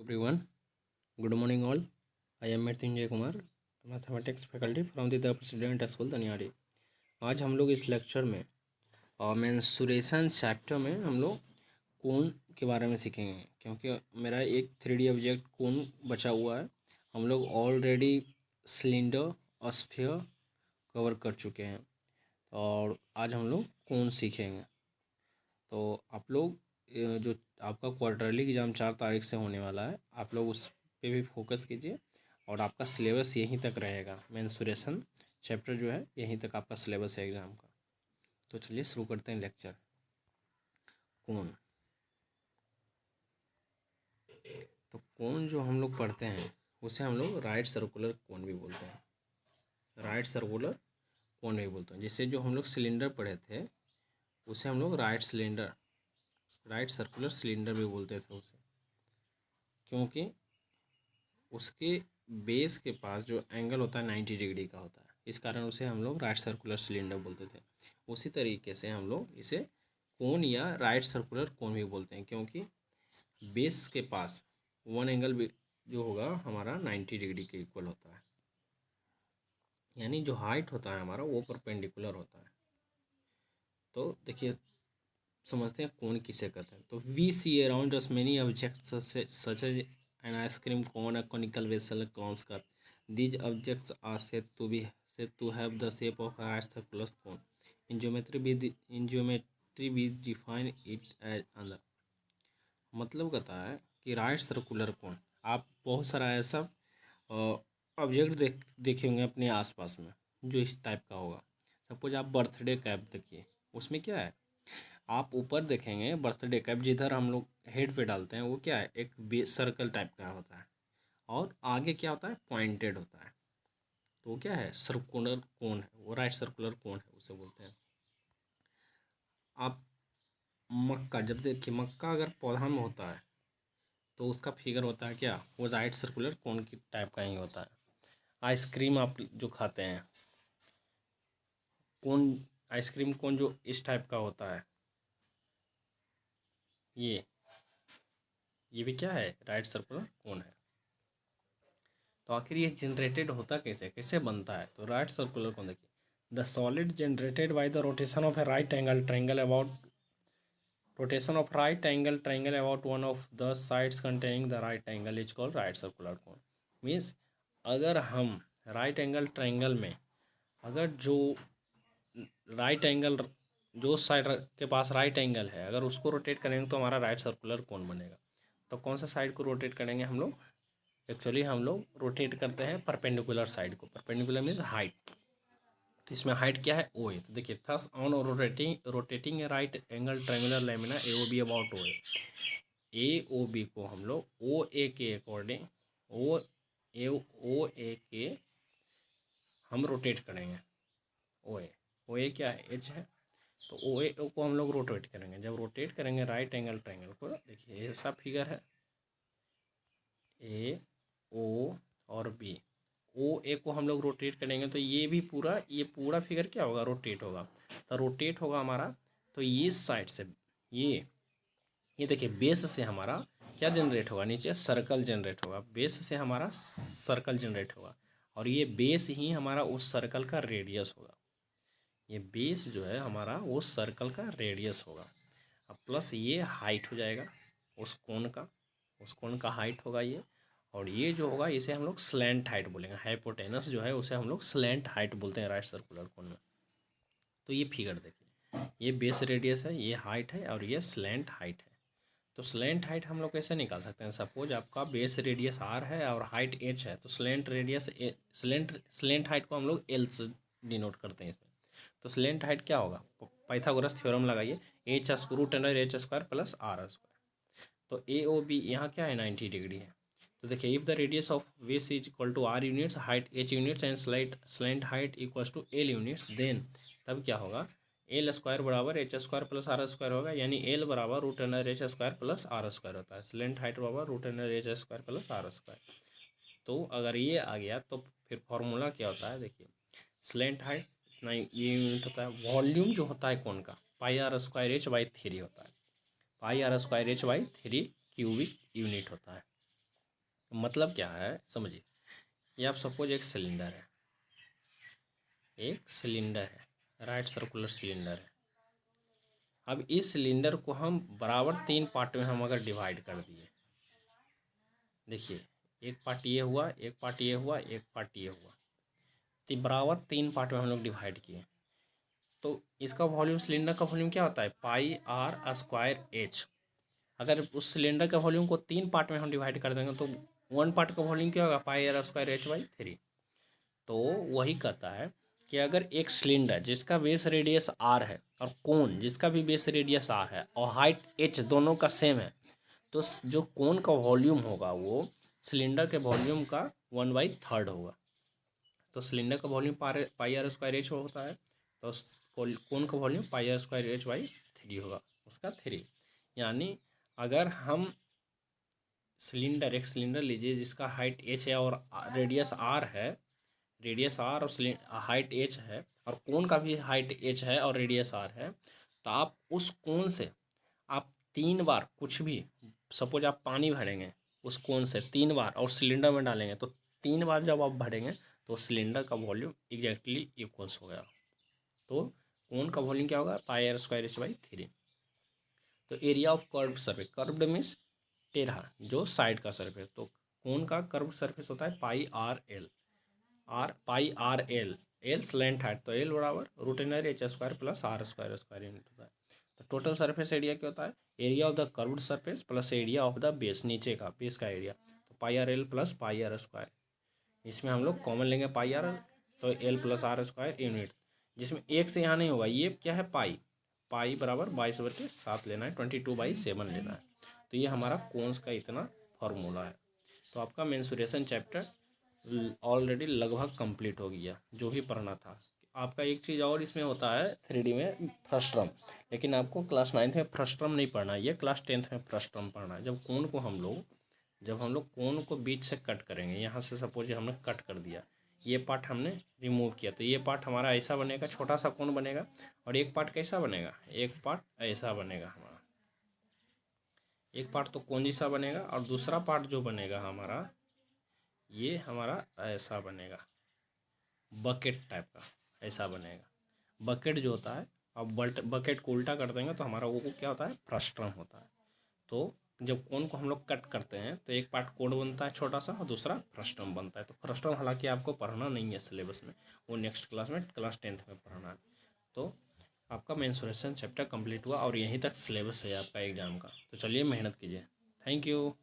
Everyone, good morning all. I am Mrityunjay Kumar, mathematics faculty from the president school Daniyari. आज हम लोग इस lecture में मेंसुरेशन चैप्टर में हम लोग कोण के बारे में सीखेंगे, क्योंकि मेरा एक 3D ऑब्जेक्ट कोण बचा हुआ है। हम लोग ऑलरेडी सिलेंडर और स्फीयर कवर कर चुके हैं और आज हम लोग कोण सीखेंगे। तो आप लोग जो आपका क्वार्टरली एग्ज़ाम 4 तारीख से होने वाला है, आप लोग उस पे भी फोकस कीजिए और आपका सिलेबस यहीं तक रहेगा। मेंसुरेशन चैप्टर जो है यहीं तक आपका सिलेबस है एग्ज़ाम का। तो चलिए शुरू करते हैं लेक्चर। कोण, तो कोण जो हम लोग पढ़ते हैं उसे हम लोग राइट सर्कुलर कोण भी बोलते हैं। राइट सर्कुलर कोण भी बोलते हैं। जिससे जो हम लोग सिलेंडर पढ़े थे उसे हम लोग राइट सर्कुलर सिलेंडर भी बोलते थे उसे, क्योंकि उसके बेस के पास जो एंगल होता है 90 डिग्री का होता है। इस कारण उसे हम लोग राइट सर्कुलर सिलेंडर बोलते थे। उसी तरीके से हम लोग इसे कोण या राइट सर्कुलर कोण भी बोलते हैं, क्योंकि बेस के पास वन एंगल भी जो होगा हमारा 90 डिग्री के इक्वल होता है, यानी जो हाइट होता है हमारा वो परपेंडिकुलर होता है। तो देखिए समझते हैं कोण किसे कहते हैं। तो we see around us many objects such as an ice cream cone, a conical vessel, a clown's cup. These objects are said to have the shape of a circular cone. In geometry we define it as अंदर मतलब कहता है कि right circular कोण, आप बहुत सारा ऐसा ऑब्जेक्ट देखे होंगे अपने आसपास में जो इस टाइप का होगा। सपोज आप बर्थडे कैप देखिए, उसमें क्या है, आप ऊपर देखेंगे बर्थडे कैप जिधर हम लोग हेड पे डालते हैं वो क्या है, एक सर्कल टाइप का होता है और आगे क्या होता है, पॉइंटेड होता है। तो वो क्या है, सर्कुलर कोण है, वो राइट सर्कुलर कोण है उसे बोलते हैं। आप मक्का जब देखिए, मक्का अगर पौधा में होता है तो उसका फिगर होता है क्या, वो राइट सर्कुलर कोण की टाइप का ही होता है। आइसक्रीम आप जो खाते हैं, कोण आइसक्रीम कोण जो इस टाइप का होता है, ये भी क्या है, राइट सर्कुलर कोण है। तो आखिर ये जनरेटेड होता कैसे बनता है, तो राइट सर्कुलर कोण देखिए, the solid generated by the rotation of A right angle triangle about one of the sides containing the right angle is called right circular कोण। मीन्स अगर हम राइट एंगल ट्रायंगल में अगर जो राइट एंगल जो side के पास right angle है अगर उसको रोटेट करेंगे तो हमारा राइट सर्कुलर कोण बनेगा। तो कौन सा साइड को रोटेट करेंगे हम लोग, एक्चुअली हम लोग रोटेट करते हैं परपेंडिकुलर साइड को। परपेंडिकुलर मीन्स हाइट, तो इसमें हाइट क्या है, ओ ए। तो देखिए thus on rotating a right angle triangular lamina A O B about O B को हम लोग ओ ए के अकॉर्डिंग ओ ए के हम रोटेट करेंगे। ओ ए क्या है, एच है, तो ओ ए को हम लोग रोटेट करेंगे। जब रोटेट करेंगे राइट एंगल ट्रायंगल को, देखिए ऐसा फिगर है, ए ओ और बी, ओ ए को हम लोग रोटेट करेंगे तो ये पूरा फिगर क्या होगा, रोटेट होगा। तो रोटेट होगा हमारा, तो ये साइड से ये देखिए बेस से हमारा क्या जनरेट होगा, नीचे सर्कल जनरेट होगा, बेस से हमारा सर्कल जनरेट होगा और ये बेस ही हमारा उस सर्कल का रेडियस होगा। ये बेस जो है हमारा वो सर्कल का रेडियस होगा। अब प्लस ये हाइट हो जाएगा उस कोण का हाइट होगा ये, और ये जो होगा इसे हम लोग स्लैंट हाइट बोलेंगे। हाइपोटेनस जो है उसे हम लोग स्लैंट हाइट बोलते हैं राइट सर्कुलर कोण में। तो ये फिगर देखिए, ये बेस रेडियस है, ये हाइट है और ये स्लैंट हाइट है। तो स्लैंट हाइट हम लोग कैसे निकाल सकते हैं, सपोज आपका बेस रेडियस आर है और हाइट एच है, तो स्लैंट हाइट को हम लोग एल से डिनोट करते हैं इसमें। तो स्लैंट हाइट क्या होगा, पाइथागोरस थ्योरम लगाइए, h root under h square plus r square. तो ए ओ बी यहाँ क्या है, 90 डिग्री है। तो देखिए if the radius of base is equal to r units, height h units and slant height equals to l units, then तब क्या होगा, एल स्क्वायर बराबर h square plus r square होगा, यानी एल बराबर root under h square plus r square होता है। Slant height बराबर root under h square plus r square. तो अगर ये आ गया तो फिर फॉर्मूला क्या होता है, देखिए स्लैंट हाइट इतना ये यूनिट होता है, वॉल्यूम जो होता है कोण का pi r square h by 3 होता है, pi r square h by 3 cubic unit होता है। मतलब क्या है समझिए, ये आप सपोज एक सिलेंडर है, राइट सर्कुलर सिलेंडर है। अब इस सिलेंडर को हम बराबर 3 पार्ट में हम अगर डिवाइड कर दिए, देखिए एक पार्ट ये हुआ, एक पार्ट ये हुआ, एक पार्ट ये हुआ, तो बराबर 3 पार्ट में हम लोग डिवाइड किए, तो इसका वॉल्यूम, सिलेंडर का वॉल्यूम क्या होता है, पाई आर स्क्वायर एच। अगर उस सिलेंडर के वॉल्यूम को 3 पार्ट में हम डिवाइड कर देंगे तो 1 पार्ट का वॉल्यूम क्या होगा, पाई आर स्क्वायर एच बाई 3। तो वही कहता है कि अगर एक सिलेंडर जिसका बेस रेडियस आर है और कोन जिसका भी बेस रेडियस आर है और हाइट एच दोनों का सेम है, तो जो कोन का वॉल्यूम होगा वो सिलेंडर के वॉल्यूम का 1/3 होगा। तो सिलेंडर का volume pi r square h होता है, तो कोन का volume pi r square h by 3 होगा, उसका 3। यानी अगर हम एक सिलेंडर लीजिए जिसका हाइट एच है और रेडियस आर है, रेडियस आर और हाइट एच है, और कोन का भी हाइट एच है और रेडियस आर है, तो आप उस कोन से आप 3 बार कुछ भी, सपोज आप पानी भरेंगे उस कोन से 3 बार और सिलेंडर में डालेंगे, तो 3 बार जब आप भरेंगे तो सिलेंडर का वॉल्यूम एग्जैक्टली इक्वल्स हो गया। तो कोन का वॉल्यूम क्या होगा, पाई आर स्क्वायर एच बाई 3। तो area of curved surface, curved means टेढ़ा, जो साइड का सरफेस, तो कोन का कर्व्ड सरफेस होता है pi r l, pi r l, l slant है तो एल बराबर root under h square plus r square square unit होता है। तो टोटल सरफेस एरिया क्या होता है, area of the curved surface plus area of the base, नीचे का बेस का एरिया, तो pi r l plus pi r square. इसमें हम लोग कॉमन लेंगे पाई आर, तो l plus r square unit, जिसमें एक से यहाँ नहीं होगा, ये क्या है पाई, पाई बराबर 22/7 लेना है, 22/7 लेना है। तो ये हमारा कोन्स का इतना फॉर्मूला है। तो आपका मेंसुरेशन चैप्टर ऑलरेडी लगभग कंप्लीट हो गया, जो भी पढ़ना था। आपका एक चीज़ और इसमें होता है 3D में फ्रस्ट्रम, लेकिन आपको क्लास 9th में फ्रस्ट्रम नहीं पढ़ना है, ये क्लास 10th में फ्रस्ट्रम पढ़ना है। जब हम लोग कोन को बीच से कट करेंगे, यहाँ से सपोज हमने कट कर दिया, ये पार्ट हमने रिमूव किया, तो ये पार्ट हमारा ऐसा बनेगा, छोटा सा कोन बनेगा, और एक पार्ट कैसा बनेगा, एक पार्ट ऐसा बनेगा हमारा, एक पार्ट तो कोन जैसा बनेगा, और दूसरा पार्ट जो बनेगा हमारा, ये हमारा ऐसा बनेगा, बकेट टाइप का ऐसा बनेगा। बकेट जो होता है, अब बकेट को उल्टा कर देंगे तो हमारा वो क्या होता है, फ्रस्ट्रम होता है। तो जब कोन को हम लोग कट करते हैं तो एक पार्ट कोन बनता है छोटा सा और दूसरा फ्रस्ट्रम बनता है। तो फ्रस्ट्रम हालांकि आपको पढ़ना नहीं है सिलेबस में, वो नेक्स्ट क्लास में क्लास 10th में पढ़ना है। तो आपका मेंसुरेशन चैप्टर कंप्लीट हुआ और यहीं तक सिलेबस है आपका एग्ज़ाम का। तो चलिए मेहनत कीजिए। Thank you.